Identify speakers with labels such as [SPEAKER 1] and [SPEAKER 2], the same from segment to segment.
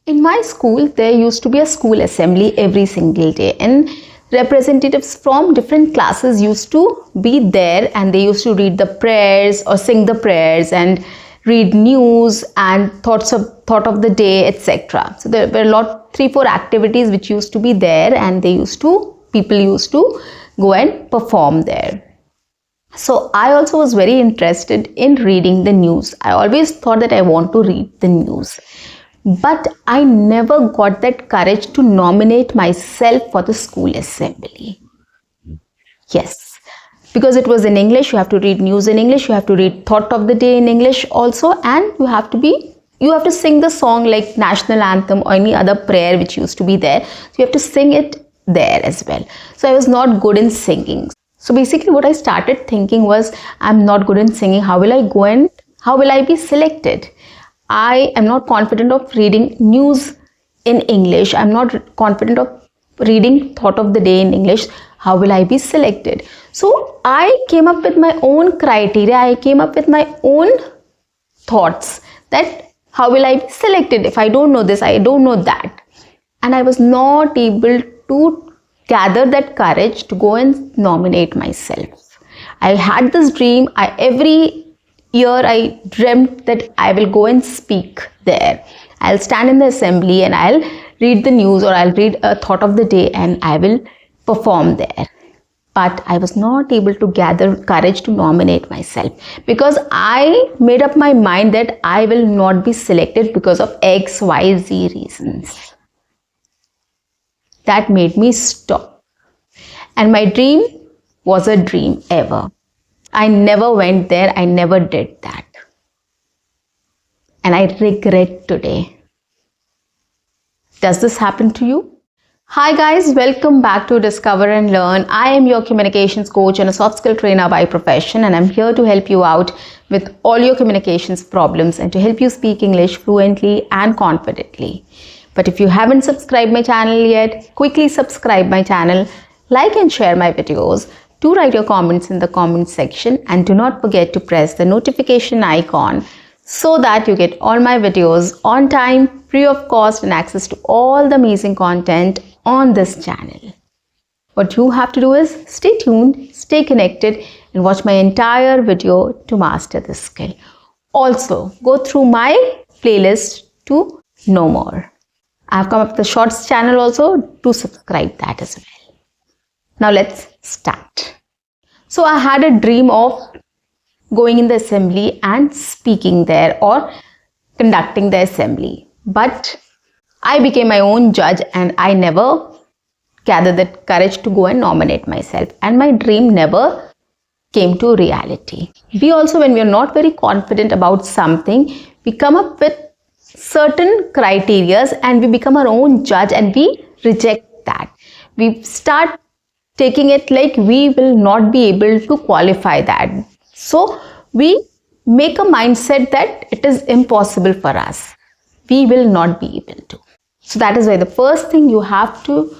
[SPEAKER 1] In my school, there used to be a school assembly every single day, and representatives from different classes used to be there, and they used to read the prayers or sing the prayers and read news and thought of the day, etc. So there were a lot, 3-4 activities which used to be there, and people used to go and perform there. So I also was very interested in reading the news. I always thought that I want to read the news. But I never got that courage to nominate myself for the school assembly. Yes, because it was in English, you have to read news in English, you have to read thought of the day in English also, and you have to sing the song like national anthem or any other prayer which used to be there. So you have to sing it there as well. So I was not good in singing. So basically what I started thinking was, I'm not good in singing. How will I be selected? I am not confident of reading news in English. I'm not confident of reading thought of the day in English. How will I be selected? So I came up with my own criteria. I came up with my own thoughts that how will I be selected if I don't know this, I don't know that. And I was not able to gather that courage to go and nominate myself. I had this dream. Every year I dreamt that I will go and speak there. I'll stand in the assembly and I'll read the news, or I'll read a thought of the day and I will perform there. But I was not able to gather courage to nominate myself because I made up my mind that I will not be selected because of X, Y, Z reasons. That made me stop. And my dream was a dream ever. I never went there. I never did that. And I regret today. Does this happen to you? Hi guys, welcome back to Discover and Learn. I am your communications coach and a soft skill trainer by profession, and I'm here to help you out with all your communications problems and to help you speak English fluently and confidently. But if you haven't subscribed my channel yet, quickly subscribe my channel, like and share my videos. Do write your comments in the comment section, and do not forget to press the notification icon so that you get all my videos on time, free of cost, and access to all the amazing content on this channel. What you have to do is stay tuned, stay connected, and watch my entire video to master this skill. Also, go through my playlist to know more. I've come up with the shorts channel also. Do subscribe that as well. Now let's start. So I had a dream of going in the assembly and speaking there or conducting the assembly. But I became my own judge and I never gathered that courage to go and nominate myself. And my dream never came to reality. We also, when we are not very confident about something, we come up with certain criterias and we become our own judge and we reject that. We start taking it like we will not be able to qualify that. So we make a mindset that it is impossible for us. We will not be able to. So that is why the first thing you have to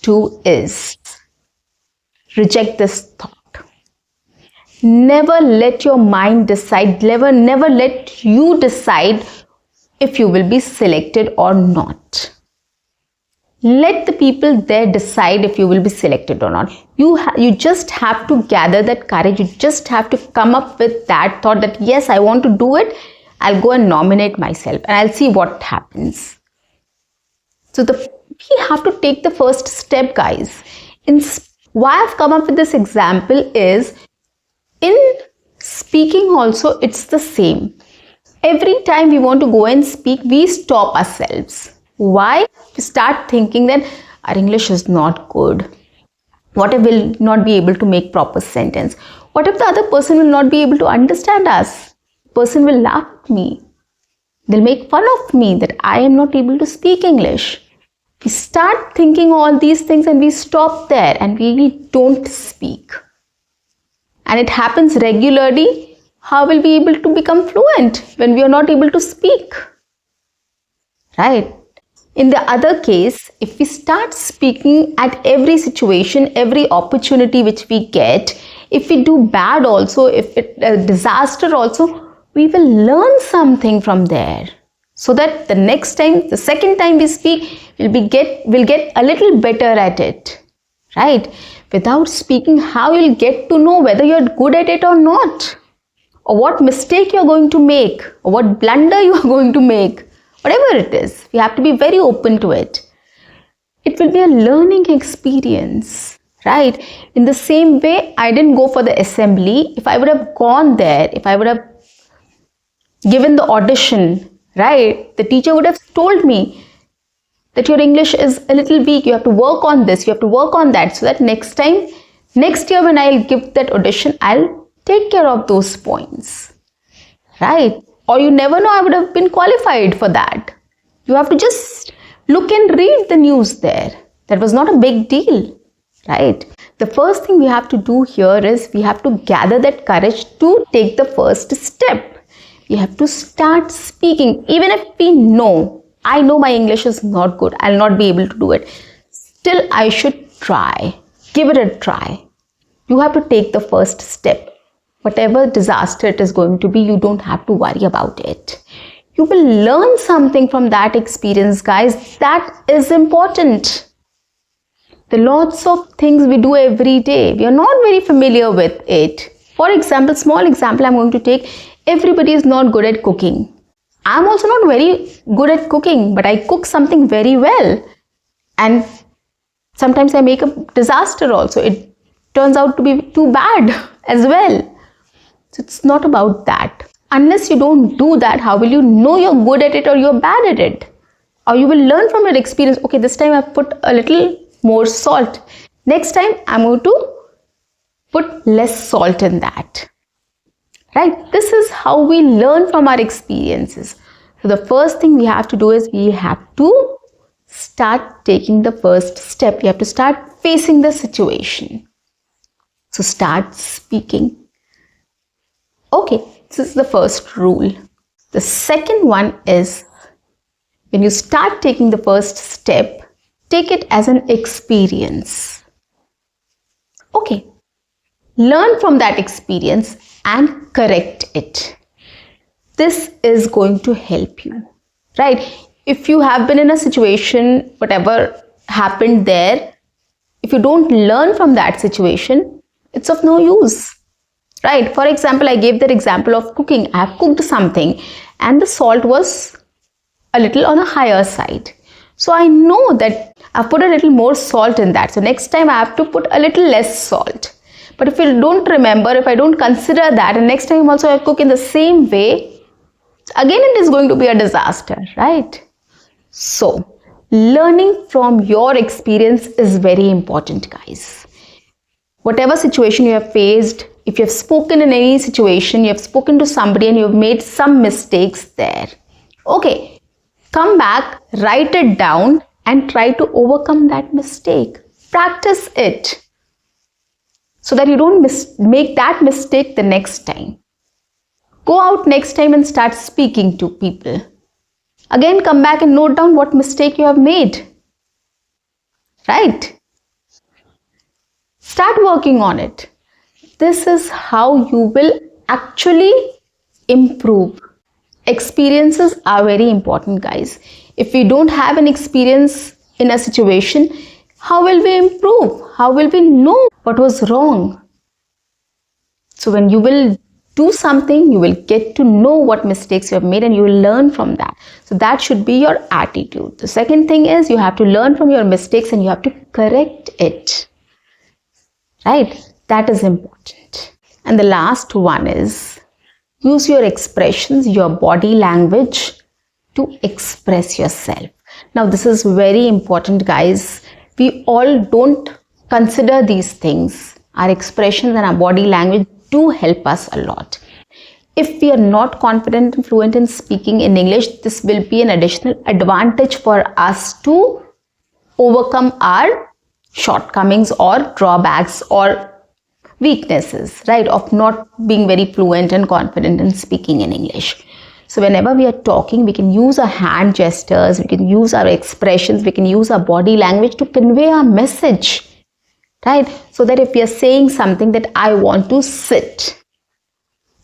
[SPEAKER 1] do is reject this thought. Never let your mind decide, never let you decide if you will be selected or not. Let the people there decide if you will be selected or not. You just have to gather that courage. You just have to come up with that thought that yes, I want to do it. I'll go and nominate myself and I'll see what happens. So we have to take the first step, guys. Why I've come up with this example is in speaking also it's the same. Every time we want to go and speak, we stop ourselves. Why? We start thinking that our English is not good. What if we'll not be able to make proper sentence? What if the other person will not be able to understand us? The person will laugh at me. They'll make fun of me that I am not able to speak English. We start thinking all these things and we stop there and we don't speak. And it happens regularly. How will we be able to become fluent when we are not able to speak? Right? In the other case, if we start speaking at every situation, every opportunity which we get, if we do bad also, if it a disaster also, we will learn something from there. so that the next time, the second time we speak, we'll get a little better at it, right? Without speaking, how you'll get to know whether you're good at it or not, or what mistake you're going to make, or what blunder you are going to make, whatever it is. We have to be very open to it. It will be a learning experience, right? In the same way, I didn't go for the assembly. If I would have gone there, if I would have given the audition, right, the teacher would have told me that your English is a little weak, you have to work on this, you have to work on that, so that next year when I'll give that audition, I'll take care of those points, right? Or you never know, I would have been qualified for that. You have to just look and read the news there. That was not a big deal, right? The first thing we have to do here is we have to gather that courage to take the first step. We have to start speaking. Even if I know my English is not good, I'll not be able to do it, still I should try. Give it a try. You have to take the first step. Whatever disaster it is going to be, you don't have to worry about it. You will learn something from that experience, guys. That is important. The lots of things we do every day, we are not very familiar with it. For example, small example I'm going to take, everybody is not good at cooking. I'm also not very good at cooking, but I cook something very well. And sometimes I make a disaster also. It turns out to be too bad as well. So it's not about that. Unless you don't do that, how will you know you're good at it or you're bad at it? Or you will learn from your experience, okay, this time I've put a little more salt. Next time I'm going to put less salt in that. Right? This is how we learn from our experiences. So the first thing we have to do is we have to start taking the first step. You have to start facing the situation. So start speaking. Okay, this is the first rule. The second one is when you start taking the first step, take it as an experience. Okay, learn from that experience and correct it. This is going to help you, right? If you have been in a situation, whatever happened there, if you don't learn from that situation, it's of no use, right? For example, I gave that example of cooking. I have cooked something and the salt was a little on a higher side. So I know that I've put a little more salt in that. So next time I have to put a little less salt. But if you don't remember, if I don't consider that, and next time also I cook in the same way, again it is going to be a disaster, right? So, learning from your experience is very important, guys. Whatever situation you have faced, if you have spoken in any situation, you have spoken to somebody and you have made some mistakes there. Okay, come back, write it down and try to overcome that mistake. Practice it, so that you don't make that mistake the next time. Go out next time and start speaking to people. Again, come back and note down what mistake you have made. Right? Start working on it. This is how you will actually improve. Experiences are very important, guys. If we don't have an experience in a situation, how will we improve? How will we know what was wrong? So when you will do something, you will get to know what mistakes you have made and you will learn from that. So that should be your attitude. The second thing is you have to learn from your mistakes and you have to correct it. Right? That is important. And the last one is use your expressions, your body language to express yourself. Now this is very important, guys. We all don't consider these things. Our expressions and our body language do help us a lot. If we are not confident and fluent in speaking in English, this will be an additional advantage for us to overcome our shortcomings or drawbacks or weaknesses, right, of not being very fluent and confident in speaking in English. So whenever we are talking, we can use our hand gestures, we can use our expressions, we can use our body language to convey our message, right? So that if we are saying something that I want to sit,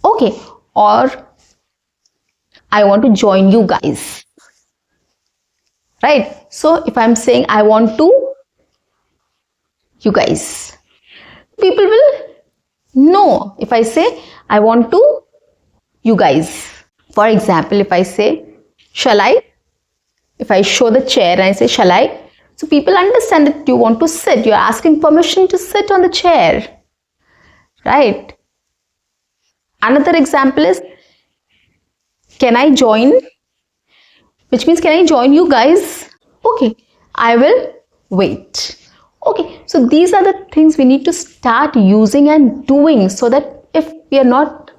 [SPEAKER 1] okay, or I want to join you guys. Right? So if I'm saying I want to, you guys, people will know. If I say I want to, you guys. For example, if I say, shall I? If I show the chair and I say, shall I? So people understand that you want to sit. You're asking permission to sit on the chair. Right? Another example is, can I join? Which means, can I join you guys? Okay, I will wait. Okay, so these are the things we need to start using and doing, so that if we are not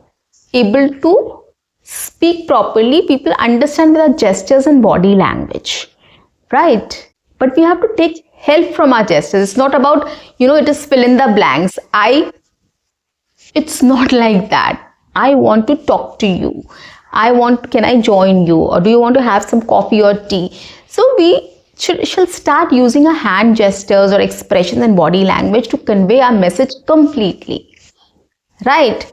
[SPEAKER 1] able to speak properly, people understand with our gestures and body language. Right? But we have to take help from our gestures. It's not about, it is fill in the blanks. It's not like that. I want to talk to you. Can I join you? Or do you want to have some coffee or tea? So we shall start using our hand gestures or expressions and body language to convey our message completely. Right?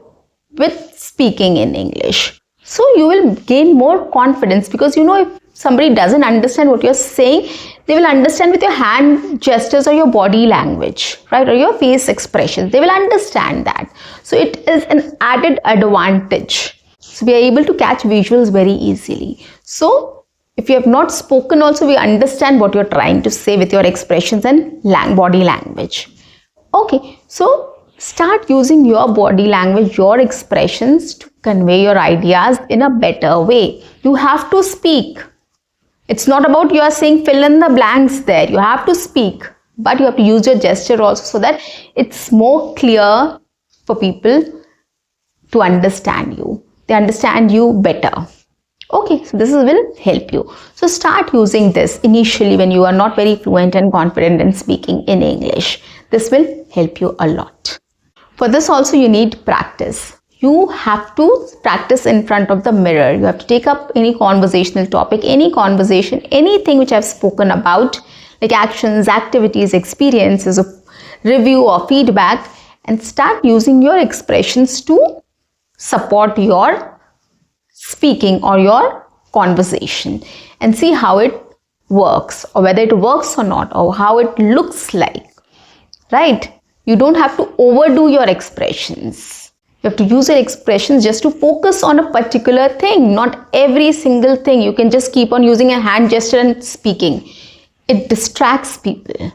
[SPEAKER 1] With speaking in English. So you will gain more confidence, because if somebody doesn't understand what you're saying, they will understand with your hand gestures or your body language, right? Or your face expressions. They will understand that. So it is an added advantage. So we are able to catch visuals very easily. So if you have not spoken also, we understand what you're trying to say with your expressions and body language. Okay, so start using your body language, your expressions to convey your ideas in a better way. You have to speak. It's not about you are saying fill in the blanks there. You have to speak, but you have to use your gesture also, so that it's more clear for people to understand you. They understand you better. Okay, so this will help you. So start using this initially when you are not very fluent and confident in speaking in English. This will help you a lot. For this also you need practice. You have to practice in front of the mirror. You have to take up any conversational topic, any conversation, anything which I've spoken about, like actions, activities, experiences, review or feedback, and start using your expressions to support your speaking or your conversation, and see how it works, or whether it works or not, or how it looks like. Right? You don't have to overdo your expressions. You have to use your expressions just to focus on a particular thing, not every single thing. You can just keep on using a hand gesture and speaking. It distracts people.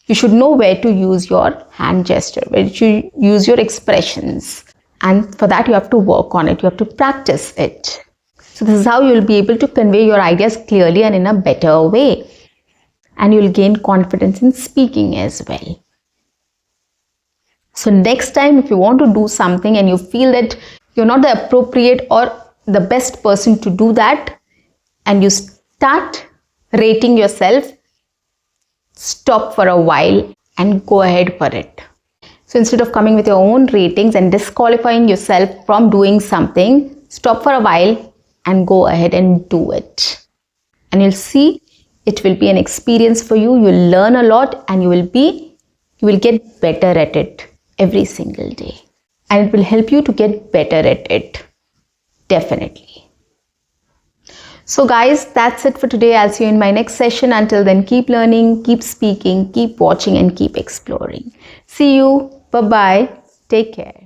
[SPEAKER 1] You should know where to use your hand gesture, where to use your expressions. And for that, you have to work on it. You have to practice it. So this is how you will be able to convey your ideas clearly and in a better way. And you will gain confidence in speaking as well. So next time, if you want to do something and you feel that you're not the appropriate or the best person to do that, and you start rating yourself, stop for a while and go ahead for it. So instead of coming with your own ratings and disqualifying yourself from doing something, stop for a while and go ahead and do it. And you'll see it will be an experience for you. You'll learn a lot, and you will get better at it every single day, and it will help you to get better at it, definitely. So guys, that's it for today. I'll see you in my next session. Until then, keep learning, keep speaking, keep watching, and keep exploring. See you. Bye bye. Take care.